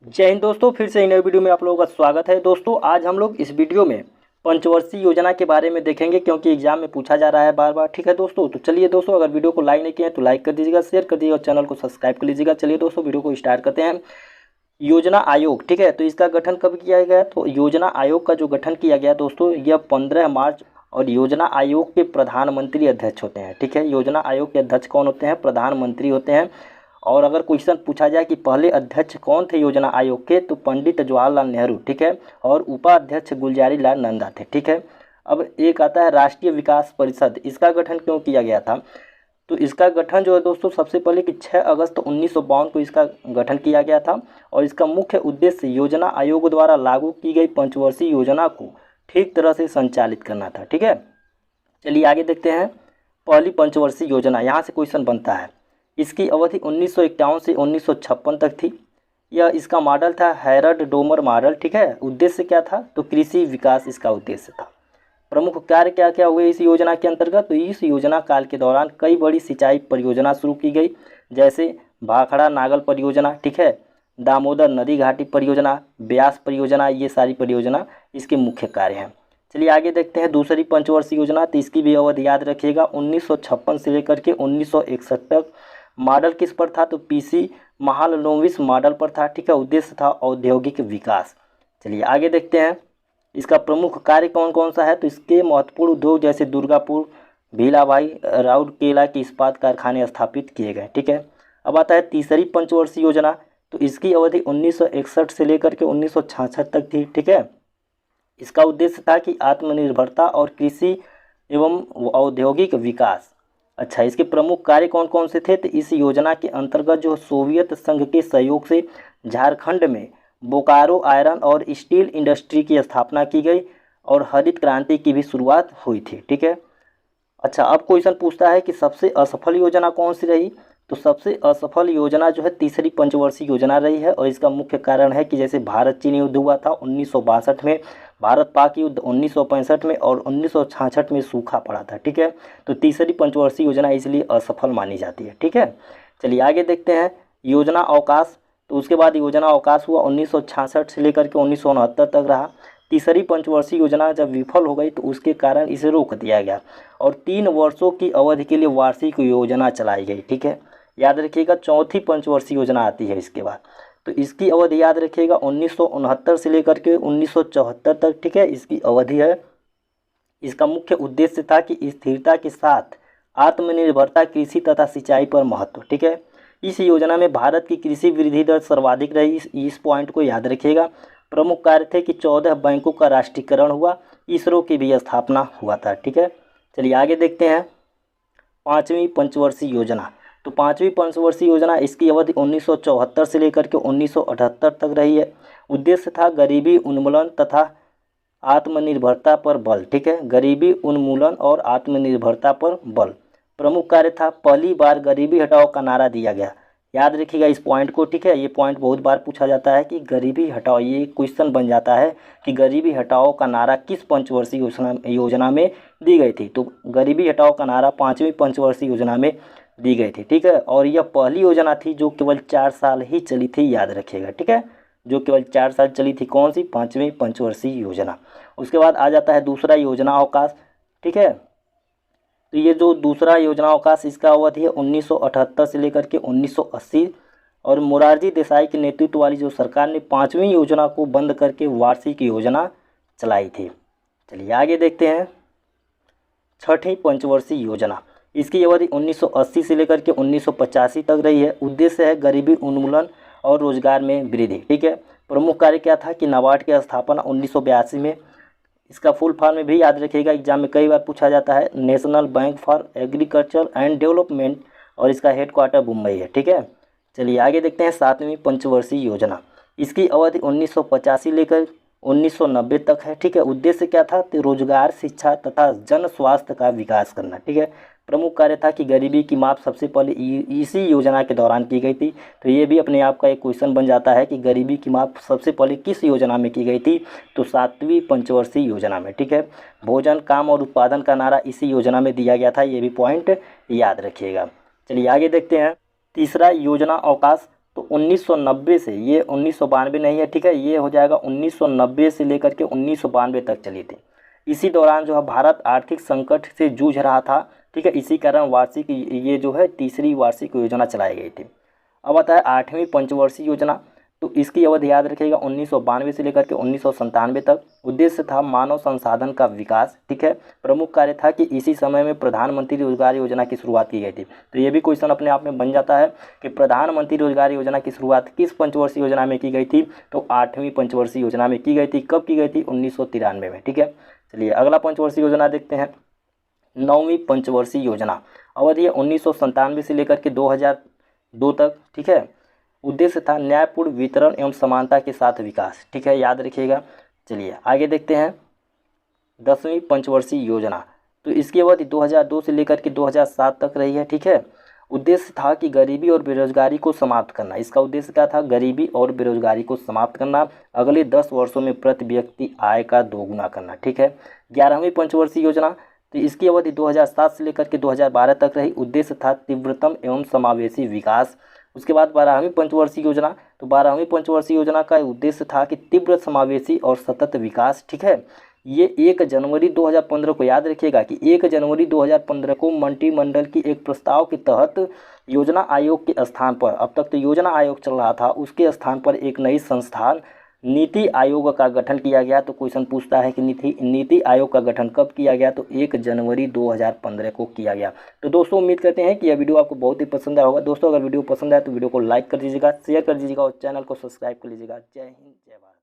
जय हिंद दोस्तों, फिर से नई वीडियो में आप लोगों का स्वागत है। दोस्तों आज हम लोग इस वीडियो में पंचवर्षीय योजना के बारे में देखेंगे, क्योंकि एग्जाम में पूछा जा रहा है बार बार। ठीक है दोस्तों, तो चलिए दोस्तों, अगर वीडियो को लाइक नहीं किए हैं तो लाइक कर दीजिएगा, शेयर कर दीजिएगा और चैनल को सब्सक्राइब कर लीजिएगा। चलिए दोस्तों, वीडियो को स्टार्ट करते हैं। योजना आयोग, ठीक है, तो इसका गठन कब किया गया? तो योजना आयोग का जो गठन किया गया दोस्तों, यह 15 मार्च। और योजना आयोग के प्रधानमंत्री अध्यक्ष होते हैं। ठीक है, योजना आयोग के अध्यक्ष कौन होते हैं? प्रधानमंत्री होते हैं। और अगर क्वेश्चन पूछा जाए कि पहले अध्यक्ष कौन थे योजना आयोग के, तो पंडित जवाहरलाल नेहरू। ठीक है, और उपाध्यक्ष गुलजारी लाल नंदा थे। ठीक है, अब एक आता है राष्ट्रीय विकास परिषद। इसका गठन क्यों किया गया था? तो इसका गठन जो है दोस्तों, सबसे पहले कि 6 अगस्त 1952 को इसका गठन किया गया था। और इसका मुख्य उद्देश्य योजना आयोग द्वारा लागू की गई पंचवर्षीय योजना को ठीक तरह से संचालित करना था। ठीक है, चलिए आगे देखते हैं। पहली पंचवर्षीय योजना, यहाँ से क्वेश्चन बनता है। इसकी अवधि 1951 से 1956 तक थी। यह इसका मॉडल था हैरल्ड डोमर मॉडल। ठीक है, उद्देश्य क्या था? तो कृषि विकास इसका उद्देश्य था। प्रमुख कार्य क्या क्या हुए इस योजना के अंतर्गत? तो इस योजना काल के दौरान कई बड़ी सिंचाई परियोजना शुरू की गई, जैसे भाखड़ा नागल परियोजना, ठीक है, दामोदर नदी घाटी परियोजना, ब्यास परियोजना। ये सारी परियोजना इसके मुख्य कार्य हैं। चलिए आगे देखते हैं दूसरी पंचवर्षीय योजना। तो इसकी भी अवधि याद रखिएगा, 1956 से लेकर के 1961 तक। मॉडल किस पर था? तो पीसी महालनोबिस मॉडल पर था। ठीक है, उद्देश्य था औद्योगिक विकास। चलिए आगे देखते हैं। इसका प्रमुख कार्य कौन कौन सा है? तो इसके महत्वपूर्ण उद्योग जैसे दुर्गापुर, भीलाभाई, राउरकेला के इस्पात कारखाने स्थापित किए गए। ठीक है, अब आता है तीसरी पंचवर्षीय योजना। तो इसकी अवधि 1961 से लेकर के 1966 तक थी। ठीक है, इसका उद्देश्य था कि आत्मनिर्भरता और कृषि एवं औद्योगिक विकास। अच्छा, इसके प्रमुख कार्य कौन कौन से थे? तो इस योजना के अंतर्गत जो सोवियत संघ के सहयोग से झारखंड में बोकारो आयरन और स्टील इंडस्ट्री की स्थापना की गई और हरित क्रांति की भी शुरुआत हुई थी। ठीक है, अच्छा, अब क्वेश्चन पूछता है कि सबसे असफल योजना कौन सी रही? तो सबसे असफल योजना जो है तीसरी पंचवर्षीय योजना रही है। और इसका मुख्य कारण है कि जैसे भारत चीन युद्ध हुआ था 1962 में, भारत पाक युद्ध 1965 में और 1966 में सूखा पड़ा था। ठीक है, तो तीसरी पंचवर्षीय योजना इसलिए असफल मानी जाती है। ठीक है, चलिए आगे देखते हैं। योजना अवकाश। तो उसके बाद योजना अवकाश हुआ 1966 से लेकर के 1969 तक रहा। तीसरी पंचवर्षीय योजना जब विफल हो गई तो उसके कारण इसे रोक दिया गया और 3 वर्षों की अवधि के लिए वार्षिक योजना चलाई गई। ठीक है, याद रखिएगा चौथी पंचवर्षीय योजना आती है इसके बाद। तो इसकी अवधि याद रखिएगा 1969 से लेकर के 1974 तक। ठीक है, इसकी अवधि है। इसका मुख्य उद्देश्य था कि स्थिरता के साथ आत्मनिर्भरता, कृषि तथा सिंचाई पर महत्व। ठीक है, इस योजना में भारत की कृषि वृद्धि दर सर्वाधिक रही। इस पॉइंट को याद रखिएगा। प्रमुख कार्य थे कि 14 बैंकों का राष्ट्रीयकरण हुआ, इसरो की भी स्थापना हुआ था। ठीक है, चलिए आगे देखते हैं। पाँचवीं पंचवर्षीय योजना। तो पाँचवीं पंचवर्षीय योजना, इसकी अवधि 1974 से लेकर के 1978 तक रही है। उद्देश्य था गरीबी उन्मूलन तथा आत्मनिर्भरता पर बल। ठीक है, गरीबी उन्मूलन और आत्मनिर्भरता पर बल। प्रमुख कार्य था पहली बार गरीबी हटाओ का नारा दिया गया। याद रखिएगा इस पॉइंट को। ठीक है, ये पॉइंट बहुत बार पूछा जाता है कि गरीबी हटाओ, ये क्वेश्चन बन जाता है कि गरीबी हटाओ का नारा किस पंचवर्षीय योजना में दी गई थी? तो गरीबी हटाओ का नारा पाँचवीं पंचवर्षीय योजना में दी गई थी। ठीक है, और यह पहली योजना थी जो केवल 4 साल ही चली थी। याद रखिएगा, ठीक है, जो केवल 4 साल चली थी। कौन सी? पाँचवीं पंचवर्षीय योजना। उसके बाद आ जाता है दूसरा योजना अवकाश। ठीक है, तो ये जो दूसरा योजना अवकाश, इसका अवधि है 1978 से लेकर के 1980। और मोरारजी देसाई के नेतृत्व वाली जो सरकार ने पाँचवीं योजना को बंद करके वार्षिक योजना चलाई थी। चलिए आगे देखते हैं। छठी पंचवर्षीय योजना, इसकी अवधि 1980 से लेकर के 1985 तक रही है। उद्देश्य है गरीबी उन्मूलन और रोजगार में वृद्धि। ठीक है, प्रमुख कार्य क्या था कि नाबार्ड की स्थापना 1982 में। इसका फुल फॉर्म में भी याद रखिएगा, एग्जाम में कई बार पूछा जाता है, national bank for agriculture and development, और इसका हेडक्वार्टर मुंबई है। ठीक है, चलिए आगे देखते हैं। सातवीं पंचवर्षीय योजना, इसकी अवधि 1985 लेकर 1990 तक है। ठीक है, उद्देश्य क्या था? तो रोजगार, शिक्षा तथा जन स्वास्थ्य का विकास करना। ठीक है, प्रमुख कार्य था कि गरीबी की माप सबसे पहले इसी योजना के दौरान की गई थी। तो ये भी अपने आप का एक क्वेश्चन बन जाता है कि गरीबी की माप सबसे पहले किस योजना में की गई थी? तो सातवीं पंचवर्षीय योजना में। ठीक है, भोजन, काम और उत्पादन का नारा इसी योजना में दिया गया था। ये भी पॉइंट याद रखिएगा। चलिए आगे देखते हैं। तीसरा योजना अवकाश। तो 1990 से, ये 1992 नहीं है, ठीक है, ये हो जाएगा 1990 से लेकर के 1992 तक चली थी। इसी दौरान जो है भारत आर्थिक संकट से जूझ रहा था, ठीक है, इसी कारण वार्षिक ये जो है तीसरी वार्षिक योजना चलाई गई थी। अब आता है 8वीं पंचवर्षीय योजना। तो इसकी अवधि याद रखिएगा 1992 से लेकर के 1997 तक। उद्देश्य था मानव संसाधन का विकास, ठीक है। प्रमुख कार्य था कि इसी समय में प्रधानमंत्री रोजगार योजना की शुरुआत की गई थी। तो ये भी क्वेश्चन अपने आप में बन जाता है कि प्रधानमंत्री रोजगार योजना की शुरुआत किस पंचवर्षीय योजना में की गई थी, तो 8वीं पंचवर्षीय योजना में की गई थी। कब की गई थी? 1993 में, ठीक है। चलिए अगला पंचवर्षीय योजना देखते हैं, 9वीं पंचवर्षीय योजना। अवधि है 1997 से लेकर के 2002 तक, ठीक है। उद्देश्य था न्यायपूर्ण वितरण एवं समानता के साथ विकास, ठीक है, याद रखिएगा। चलिए आगे देखते हैं 10वीं पंचवर्षीय योजना। तो इसकी अवधि 2002 से लेकर के 2007 तक रही है, ठीक है। उद्देश्य था कि गरीबी और बेरोजगारी को समाप्त करना। इसका उद्देश्य क्या था? गरीबी और बेरोजगारी को समाप्त करना, अगले 10 वर्षों में प्रति व्यक्ति आय का दोगुना करना, ठीक है। 11वीं पंचवर्षीय योजना। तो इसकी अवधि 2007 से लेकर के 2012 तक रही। उद्देश्य था तीव्रतम एवं समावेशी विकास। उसके बाद 12वीं पंचवर्षीय योजना। तो 12वीं पंचवर्षीय योजना का उद्देश्य था कि तीव्र समावेशी और सतत विकास, ठीक है। ये 1 जनवरी 2015 को, याद रखिएगा कि 1 जनवरी 2015 को मंत्रिमंडल की एक प्रस्ताव के तहत योजना आयोग के स्थान पर, अब तक तो योजना आयोग चल रहा था, उसके स्थान पर एक नई संस्थान नीति आयोग का गठन किया गया। तो क्वेश्चन पूछता है कि नीति आयोग का गठन कब किया गया? तो 1 जनवरी 2015 को किया गया। तो दोस्तों उम्मीद करते हैं कि यह वीडियो आपको बहुत ही पसंद आया होगा। दोस्तों अगर वीडियो पसंद आए तो वीडियो को लाइक कर दीजिएगा, शेयर कर दीजिएगा और चैनल को सब्सक्राइब कर लीजिएगा। जय हिंद, जय भारत।